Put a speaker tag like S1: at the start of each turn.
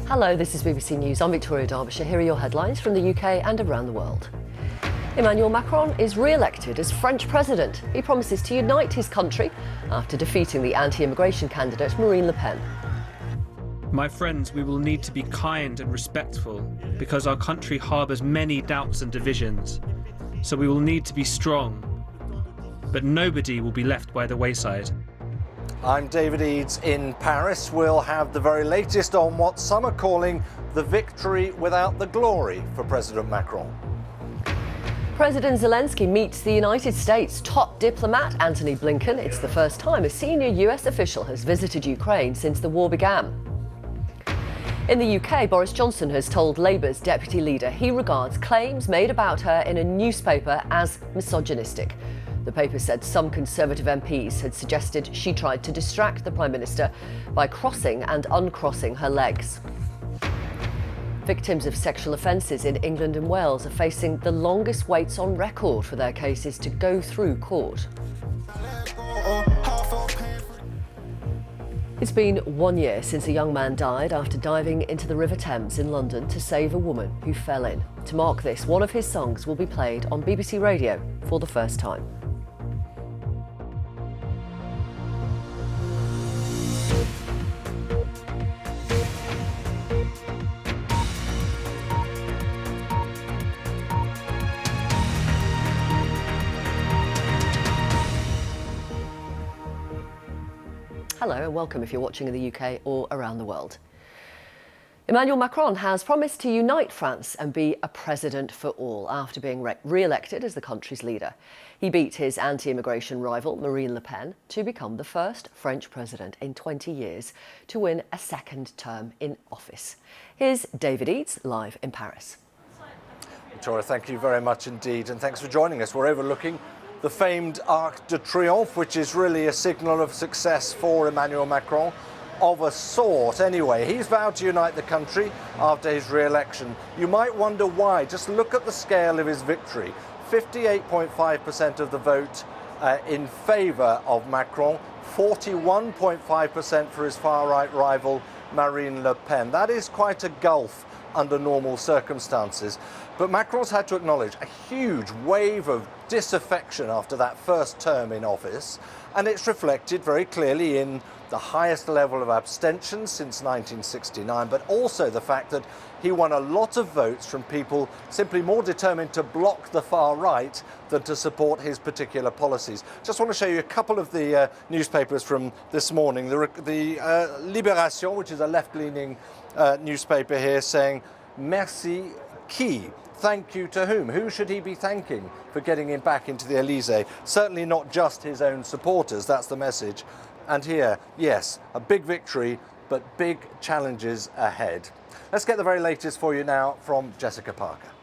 S1: Hello, this is BBC News. I'm Victoria Derbyshire. Here are your headlines from the UK and around the world. Emmanuel Macron is re-elected as French president. He promises to unite his country after defeating the anti-immigration candidate Marine Le Pen.
S2: My friends, we will need to be kind and respectful because our country harbours many doubts and divisions. So we will need to be strong, but nobody will be left by the wayside.
S3: I'm David Eades in Paris. We'll have the very latest on what some are calling the victory without the glory for President Macron.
S1: President Zelensky meets the United States top diplomat Antony Blinken. It's the first time a senior US official has visited Ukraine since the war began. In the UK, Boris Johnson has told Labour's deputy leader he regards claims made about her in a newspaper as misogynistic. The paper said some Conservative MPs had suggested she tried to distract the Prime Minister by crossing and uncrossing her legs. Victims of sexual offences in England and Wales are facing the longest waits on record for their cases to go through court. It's been 1 year since a young man died after diving into the River Thames in London to save a woman who fell in. To mark this, one of his songs will be played on BBC Radio for the first time. Hello and welcome if you're watching in the UK or around the world. Emmanuel Macron has promised to unite France and be a president for all after being re-elected as the country's leader. He beat his anti-immigration rival Marine Le Pen to become the first French president in 20 years to win a second term in office. Here's David Eades live in Paris.
S3: Victoria, thank you very much indeed, and thanks for joining us. We're overlooking the famed Arc de Triomphe, which is really a signal of success for Emmanuel Macron, of a sort anyway. He's vowed to unite the country after his re-election. You might wonder why. Just look at the scale of his victory. 58.5% of the vote in favour of Macron, 41.5% for his far-right rival Marine Le Pen. That is quite a gulf under normal circumstances. But Macron's had to acknowledge a huge wave of disaffection after that first term in office, and it's reflected very clearly in the highest level of abstention since 1969, but also the fact that he won a lot of votes from people simply more determined to block the far right than to support his particular policies. Just want to show you a couple of the newspapers from this morning. The Libération, which is a left-leaning newspaper here, saying, "Merci qui?" Thank you to whom? Who should he be thanking for getting him back into the Elysée? Certainly not just his own supporters, that's the message. And here, yes, a big victory, but big challenges ahead. Let's get the very latest for you now from Jessica Parker.